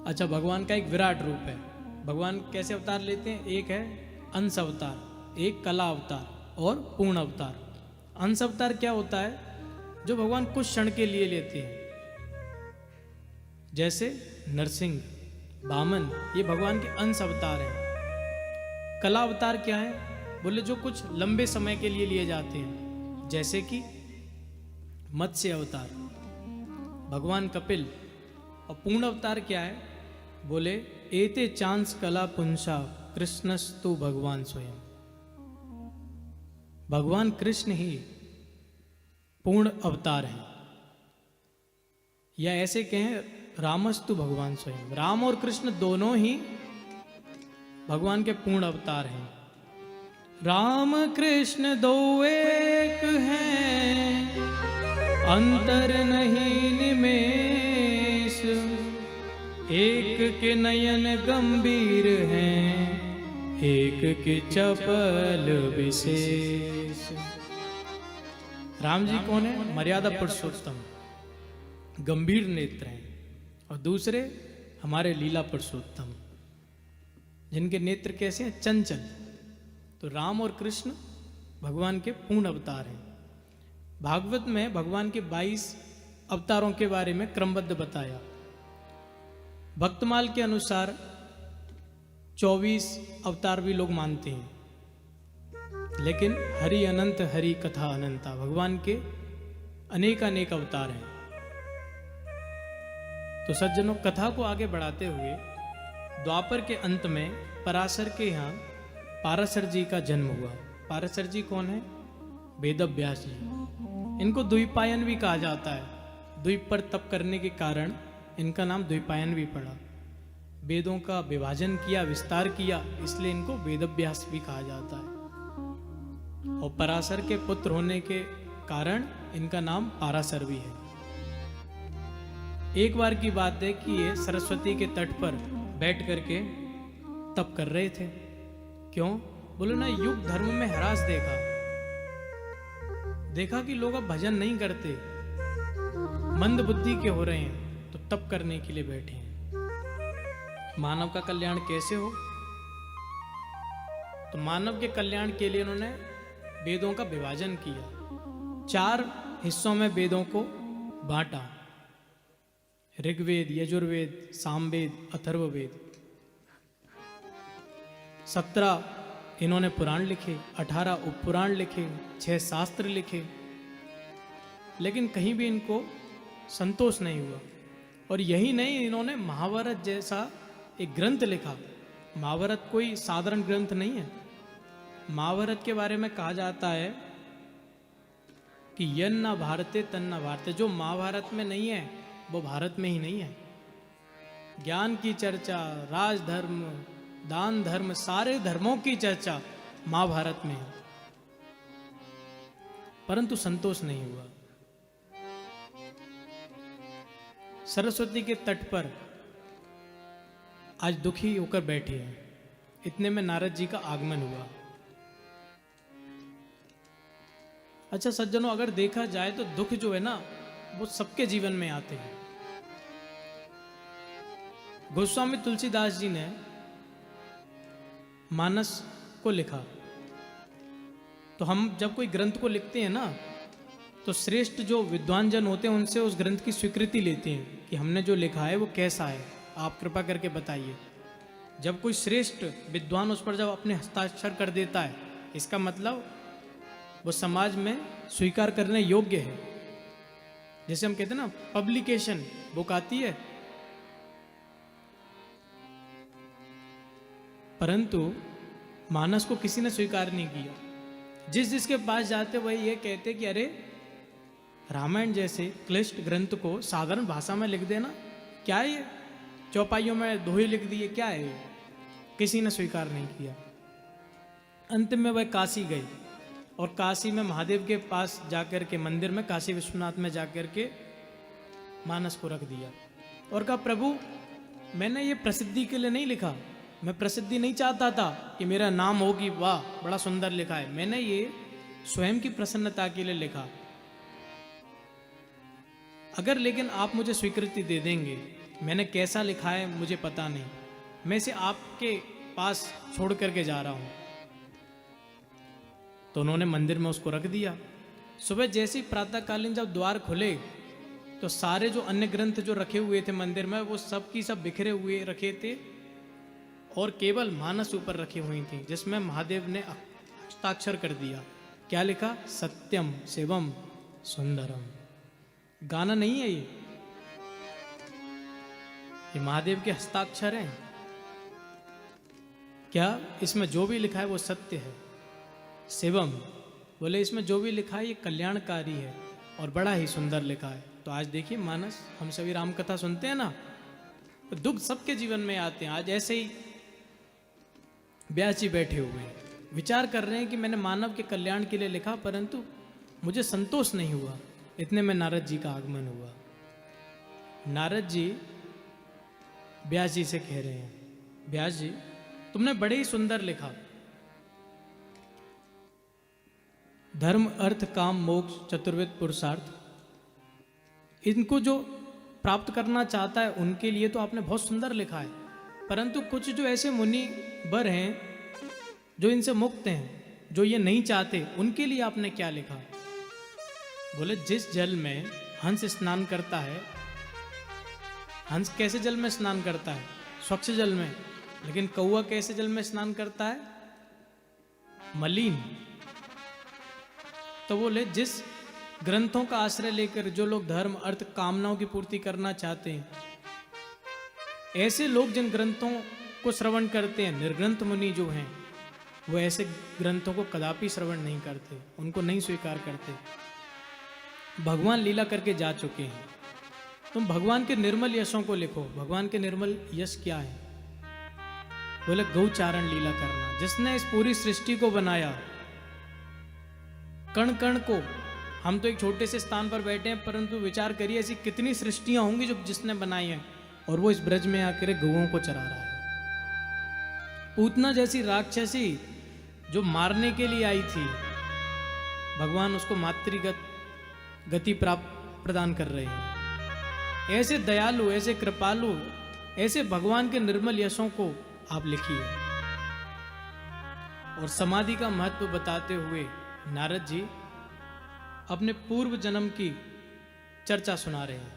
अच्छा, भगवान का एक विराट रूप है। भगवान कैसे अवतार लेते हैं? एक है अंश अवतार, एक कला अवतार और पूर्ण अवतार। अंश अवतार क्या होता है? जो भगवान कुछ क्षण के लिए लेते हैं, जैसे नरसिंह, वामन, ये भगवान के अंश अवतार हैं। कला अवतार क्या है? बोले जो कुछ लंबे समय के लिए लिए जाते हैं, जैसे कि मत्स्य अवतार, भगवान कपिल। और पूर्ण अवतार क्या है? बोले एते चांस कला पुंसा कृष्णस्तु भगवान स्वयं। भगवान कृष्ण ही पूर्ण अवतार हैं, या ऐसे कहें रामस्तु भगवान स्वयं। राम और कृष्ण दोनों ही भगवान के पूर्ण अवतार हैं। राम कृष्ण दो एक हैं, अंतर नहीं निमेष। एक के नयन गंभीर हैं, एक के चपल विशेष। राम जी कौन है? मर्यादा पुरुषोत्तम, गंभीर नेत्र हैं। और दूसरे हमारे लीला पुरुषोत्तम, जिनके नेत्र कैसे हैं? चंचल। तो राम और कृष्ण भगवान के पूर्ण अवतार हैं। भागवत में भगवान के 22 अवतारों के बारे में क्रमबद्ध बताया। भक्तमाल के अनुसार 24 अवतार भी लोग मानते हैं, लेकिन हरि अनंत हरि कथा अनंता, भगवान के अनेक अनेक अवतार हैं। तो सज्जनों, कथा को आगे बढ़ाते हुए द्वापर के अंत में पराशर के यहाँ पाराशर जी का जन्म हुआ। पाराशर जी कौन है? वेदव्यास जी। इनको द्विपायन भी कहा जाता है। द्वीप पर तप करने के कारण इनका नाम द्विपायन भी पड़ा। वेदों का विभाजन किया, विस्तार किया, इसलिए इनको वेदव्यास भी कहा जाता है। और पराशर के पुत्र होने के कारण इनका नाम पाराशर भी है। एक बार की बात है कि ये सरस्वती के तट पर बैठ करके तप कर रहे थे। क्यों? बोले ना, युग धर्म में ह्रास देखा कि लोग अब भजन नहीं करते, मंद बुद्धि के हो रहे हैं, तो तप करने के लिए बैठे हैं। मानव का कल्याण कैसे हो? तो मानव के कल्याण के लिए उन्होंने वेदों का विभाजन किया। 4 हिस्सों में वेदों को बांटा: ऋग्वेद, यजुर्वेद, सामवेद, अथर्ववेद। 17 इन्होंने पुराण लिखे, 18 उपपुराण लिखे, 6 शास्त्र लिखे। लेकिन कहीं भी इनको संतोष नहीं हुआ। और यही नहीं, इन्होंने महाभारत जैसा एक ग्रंथ लिखा। महाभारत कोई साधारण ग्रंथ नहीं है। महाभारत के बारे में कहा जाता है कि यन्न भारते तन्न भारते। जो महाभारत में नहीं है वो भारत में ही नहीं है। ज्ञान की चर्चा, राजधर्म, दान धर्म, सारे धर्मों की चर्चा महाभारत में है। परंतु संतोष नहीं हुआ। सरस्वती के तट पर आज दुखी होकर बैठे हैं। इतने में नारद जी का आगमन हुआ। अच्छा सज्जनों, अगर देखा जाए तो दुख जो है ना, वो सबके जीवन में आते हैं। गोस्वामी तुलसीदास जी ने मानस को लिखा। तो हम जब कोई ग्रंथ को लिखते हैं ना, तो श्रेष्ठ जो विद्वान जन होते हैं उनसे उस ग्रंथ की स्वीकृति लेते हैं कि हमने जो लिखा है वो कैसा है, आप कृपा करके बताइए। जब कोई श्रेष्ठ विद्वान उस पर जब अपने हस्ताक्षर कर देता है, इसका मतलब वो समाज में स्वीकार करने योग्य है। जैसे हम कहते हैं ना, पब्लिकेशन बुक आती है, परंतु मानस को किसी ने स्वीकार नहीं किया। जिसके पास जाते वही ये कहते कि अरे रामायण जैसे क्लिष्ट ग्रंथ को साधारण भाषा में लिख देना, क्या है ये? चौपाइयों में दोहे लिख दिए, क्या है ये? किसी ने स्वीकार नहीं किया। अंतिम में वह काशी गई और काशी में महादेव के पास जाकर के, मंदिर में, काशी विश्वनाथ में जाकर के मानस को रख दिया और कहा, प्रभु मैंने ये प्रसिद्धि के लिए नहीं लिखा, मैं प्रसिद्धि नहीं चाहता था कि मेरा नाम हो कि वाह बड़ा सुंदर लिखा है। मैंने ये स्वयं की प्रसन्नता के लिए लिखा। अगर लेकिन आप मुझे स्वीकृति दे देंगे मैंने कैसा लिखा है मुझे पता नहीं, मैं इसे आपके पास छोड़ करके जा रहा हूं। तो उन्होंने मंदिर में उसको रख दिया। सुबह जैसे ही प्रातःकालीन जब द्वार खुले तो सारे जो अन्य ग्रंथ जो रखे हुए थे मंदिर में वो सब की सब बिखरे हुए रखे थे और केवल मानस ऊपर रखी हुई थी, जिसमें महादेव ने हस्ताक्षर कर दिया। क्या लिखा? सत्यम शिवम सुंदरम। गाना नहीं है ये महादेव के हस्ताक्षर हैं। क्या इसमें जो भी लिखा है वो सत्य है? शिवम बोले इसमें जो भी लिखा है ये कल्याणकारी है और बड़ा ही सुंदर लिखा है। तो आज देखिए मानस, हम सभी राम कथा सुनते हैं ना, तो दुख सबके जीवन में आते हैं। आज ऐसे ही व्यास जी बैठे हुए हैं, विचार कर रहे हैं कि मैंने मानव के कल्याण के लिए लिखा परंतु मुझे संतोष नहीं हुआ। इतने में नारद जी का आगमन हुआ। नारद जी व्यास जी से कह रहे हैं, व्यास जी तुमने बड़े ही सुंदर लिखा, धर्म अर्थ काम मोक्ष चतुर्विध पुरुषार्थ, इनको जो प्राप्त करना चाहता है उनके लिए तो आपने बहुत सुंदर लिखा है, परंतु कुछ जो ऐसे मुनि वर हैं जो इनसे मुक्त हैं, जो ये नहीं चाहते, उनके लिए आपने क्या लिखा? बोले जिस जल में हंस स्नान करता है, हंस कैसे जल में स्नान करता है? स्वच्छ जल में। लेकिन कौवा कैसे जल में स्नान करता है? मलिन। तो बोले जिस ग्रंथों का आश्रय लेकर जो लोग धर्म अर्थ कामनाओं की पूर्ति करना चाहते हैं, ऐसे लोग जिन ग्रंथों को श्रवण करते हैं, निर्ग्रंथ मुनि जो हैं, वो ऐसे ग्रंथों को कदापि श्रवण नहीं करते, उनको नहीं स्वीकार करते। भगवान लीला करके जा चुके हैं। तुम भगवान के निर्मल यशों को लिखो। भगवान के निर्मल यश क्या है? बोले गौचारण लीला करना। जिसने इस पूरी सृष्टि को बनाया, कण कण को, हम तो एक छोटे से स्थान पर बैठे हैं, परंतु विचार करिए ऐसी कितनी सृष्टियां होंगी जो जिसने बनाई है, और वो इस ब्रज में आकर गौओं को चरा रहा है। पूतना जैसी राक्षसी जो मारने के लिए आई थी, भगवान उसको मातृगत गति प्राप्त प्रदान कर रहे हैं। ऐसे दयालु, ऐसे कृपालु, ऐसे भगवान के निर्मल यशों को आप लिखिए। और समाधि का महत्व बताते हुए नारद जी अपने पूर्व जन्म की चर्चा सुना रहे हैं।